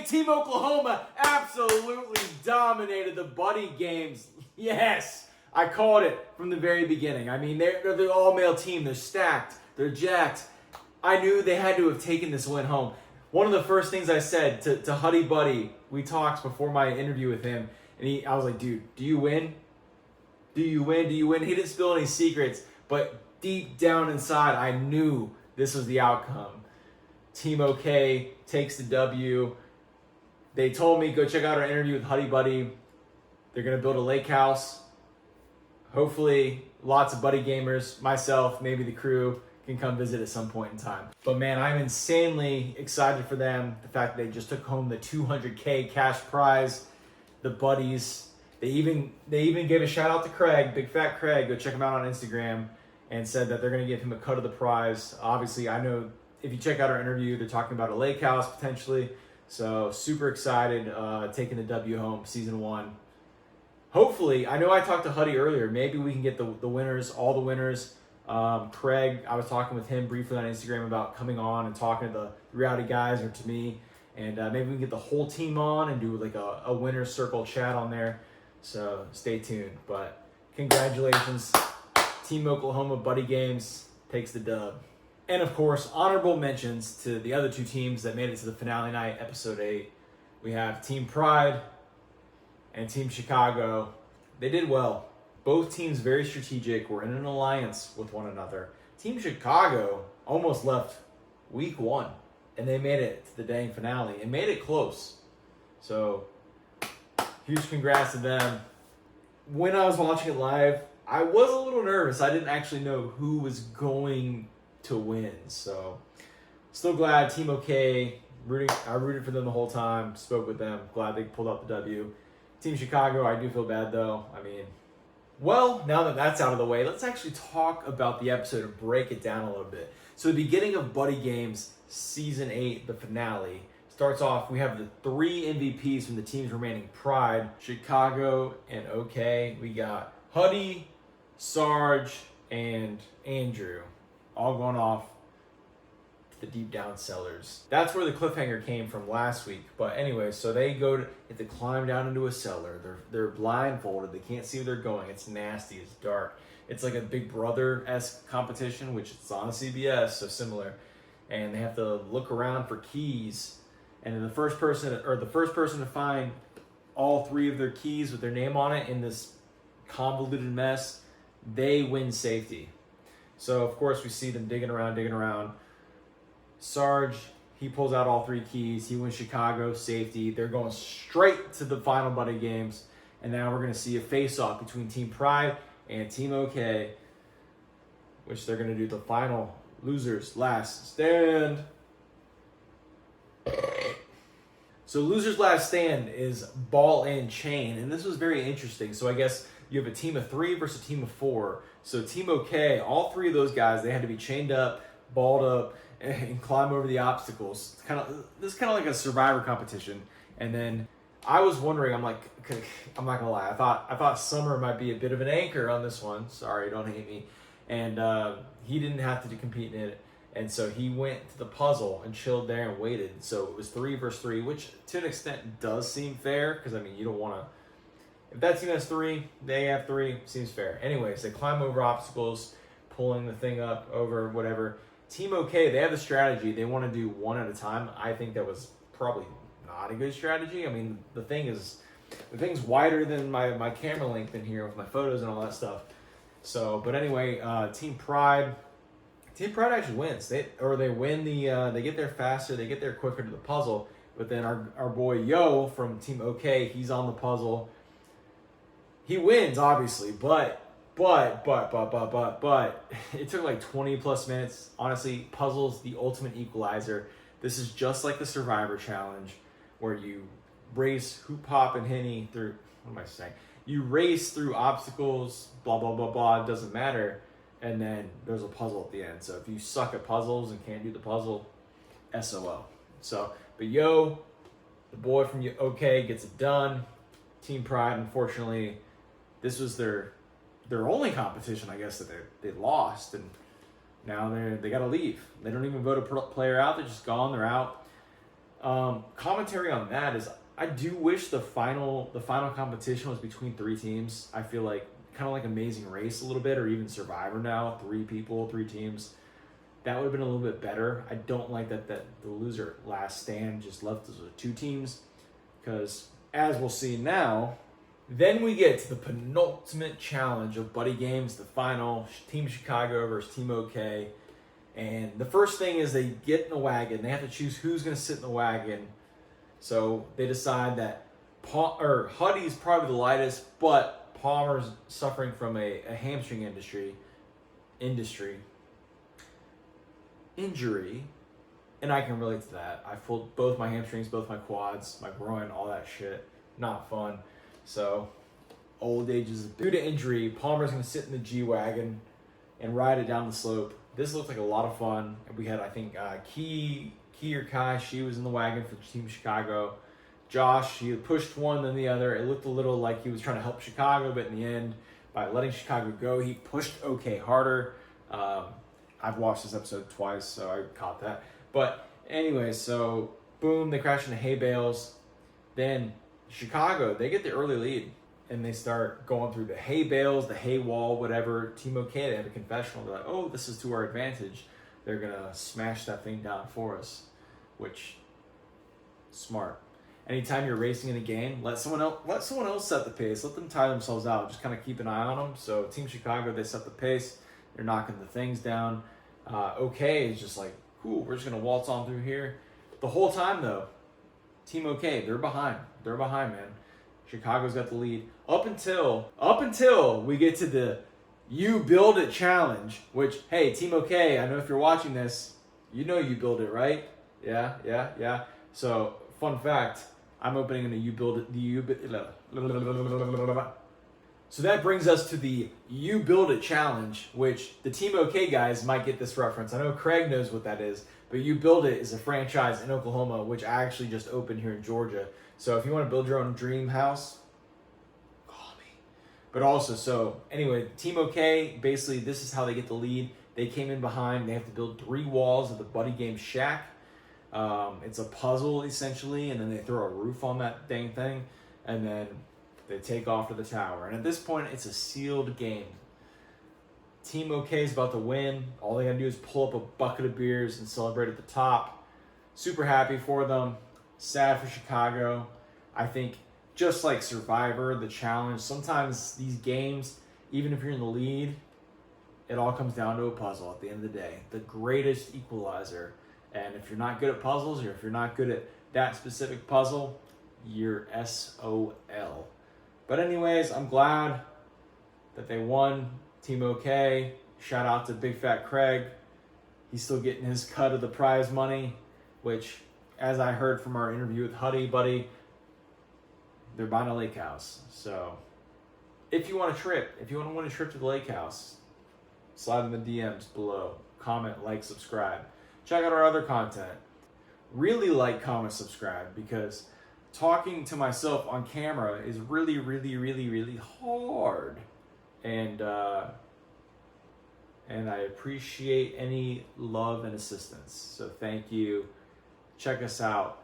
Team Oklahoma absolutely dominated the buddy games. Yes, I called it from the very beginning. I mean, they're the all-male team. They're stacked. They're jacked. I knew they had to have taken this win home. One of the first things I said to Huddy Buddy, we talked before my interview with him, and I was like, dude, do you win? Do you win? Do you win? He didn't spill any secrets, but deep down inside, I knew this was the outcome. Team OK takes the W. They told me, go check out our interview with Huddy Buddy. They're going to build a lake house. Hopefully, lots of buddy gamers, myself, maybe the crew, can come visit at some point in time. But man, I'm insanely excited for them. The fact that they just took home the $200K cash prize. The buddies. They even gave a shout out to Craig, Big Fat Craig. Go check him out on Instagram, and said that they're going to give him a cut of the prize. Obviously, I know if you check out our interview, they're talking about a lake house potentially. So super excited, taking the W home, season 1. Hopefully, I know I talked to Huddy earlier. Maybe we can get the winners, all the winners. Craig, I was talking with him briefly on Instagram about coming on and talking to the Reality Guys or to me. And maybe we can get the whole team on and do like a winner's circle chat on there. So stay tuned. But congratulations. Team Oklahoma Buddy Games takes the dub. And of course, honorable mentions to the other two teams that made it to the finale night, episode 8. We have Team Pride and Team Chicago. They did well. Both teams very strategic, were in an alliance with one another. Team Chicago almost left week 1, and they made it to the dang finale and made it close. So, huge congrats to them. When I was watching it live, I was a little nervous. I didn't actually know who was going to win. So, still glad Team OK. I rooted for them the whole time. Spoke with them. Glad they pulled out the W. Team Chicago, I do feel bad though. I mean, well, now that that's out of the way, let's actually talk about the episode and break it down a little bit. So the beginning of Buddy Games, Season 8, the finale, starts off, we have the 3 MVPs from the teams remaining: Pride, Chicago, and OK. We got Huddy, Sarge, and Andrew, all going off to the deep down cellars. That's where the cliffhanger came from last week. But anyway, so they have to climb down into a cellar. They're blindfolded. They can't see where they're going. It's nasty. It's dark. It's like a Big Brother-esque competition, which it's on CBS, so similar. And they have to look around for keys. And then the first person to find all 3 of their keys with their name on it in this convoluted mess, they win safety. So of course we see them digging around. Sarge, he pulls out all 3 keys. He wins Chicago safety. They're going straight to the final Buddy Games. And now we're going to see a face-off between Team Pride and Team OK, which they're going to do the final losers last stand. So losers last stand is ball and chain. And this was very interesting. So I guess you have a team of 3 versus a team of 4. So Team OK, all 3 of those guys, they had to be chained up, balled up, and climb over the obstacles. This is kind of like a survivor competition. And then I was wondering, I'm not gonna lie, I thought Summer might be a bit of an anchor on this one. Sorry, don't hate me. And he didn't have to compete in it. And so he went to the puzzle and chilled there and waited. So it was 3 versus 3, which to an extent does seem fair. Because I mean, you don't want to, if that team has 3, they have 3, seems fair. Anyways, they climb over obstacles, pulling the thing up over whatever. Team OK, they have a strategy. They want to do one at a time. I think that was probably not a good strategy. I mean, the thing's wider than my camera length in here with my photos and all that stuff. So, but anyway, Team Pride actually wins. They win they get there faster, they get there quicker to the puzzle. But then our boy Yo from Team OK, he's on the puzzle. He wins, obviously, but it took like 20 plus minutes. Honestly, puzzles, the ultimate equalizer. This is just like the Survivor Challenge, where you race Hoop Hop and Henny through, what am I saying? You race through obstacles, blah, blah, blah, blah, it doesn't matter. And then there's a puzzle at the end. So if you suck at puzzles and can't do the puzzle, SOL. So, but Yo, the boy from OK, gets it done. Team Pride, unfortunately, this was their only competition, I guess, that they lost, and now they got to leave. They don't even vote a player out. They're just gone. They're out. Commentary on that is I do wish the final competition was between 3 teams. I feel like kind of like Amazing Race a little bit, or even Survivor now, 3 people, 3 teams. That would have been a little bit better. I don't like that the loser last stand just left us with 2 teams, because as we'll see now, then we get to the penultimate challenge of Buddy Games, the final, Team Chicago versus Team OK. And the first thing is they get in a wagon. They have to choose who's going to sit in the wagon. So they decide that Huddy's probably the lightest, but Palmer's suffering from a hamstring injury, and I can relate to that. I pulled both my hamstrings, both my quads, my groin, all that shit. Not fun. So old age is due to injury. Palmer's going to sit in the G-Wagon and ride it down the slope. This looked like a lot of fun. We had, I think, Key or Kai, she was in the wagon for Team Chicago. Josh, he pushed one then the other. It looked a little like he was trying to help Chicago, but in the end, by letting Chicago go, he pushed OK harder. I've watched this episode twice, so I caught that. But anyway, so boom, they crash into hay bales. Then Chicago, they get the early lead, and they start going through the hay bales, the hay wall, whatever. Team OK, they have a confessional. They're like, oh, this is to our advantage. They're going to smash that thing down for us, which, smart. Anytime you're racing in a game, let someone else set the pace. Let them tire themselves out. Just kind of keep an eye on them. So Team Chicago, they set the pace. They're knocking the things down. OK is just like, cool, we're just going to waltz on through here. The whole time, though, Team OK, they're behind. They're behind, man. Chicago's got the lead. Up until we get to the You Build It challenge, which, hey, Team OK, I know if you're watching this, you know you build it, right? Yeah. So, fun fact, I'm opening in a You Build It, So that brings us to the You Build It challenge, which the Team OK guys might get this reference. I know Craig knows what that is, but You Build It is a franchise in Oklahoma, which I actually just opened here in Georgia. So if you want to build your own dream house, call me. But also, so anyway, Team OK, basically this is how they get the lead. They came in behind. They have to build 3 walls of the Buddy Game shack. It's a puzzle essentially, and then they throw a roof on that dang thing, and then they take off to the tower. And at this point, it's a sealed game. Team OK is about to win. All they gotta do is pull up a bucket of beers and celebrate at the top. Super happy for them. Sad for Chicago. I think just like Survivor, the challenge, sometimes these games, even if you're in the lead, it all comes down to a puzzle at the end of the day. The greatest equalizer. And if you're not good at puzzles, or if you're not good at that specific puzzle, you're SOL. But anyways, I'm glad that they won. Team OK. Shout out to Big Fat Craig. He's still getting his cut of the prize money, which, as I heard from our interview with Huddy Buddy, they're buying a lake house. So if you want a trip, if you want to win a trip to the lake house, slide in the DMs below. Comment, like, subscribe. Check out our other content. Really like, comment, subscribe, because talking to myself on camera is really, really, really, really hard. And I appreciate any love and assistance. So thank you. Check us out.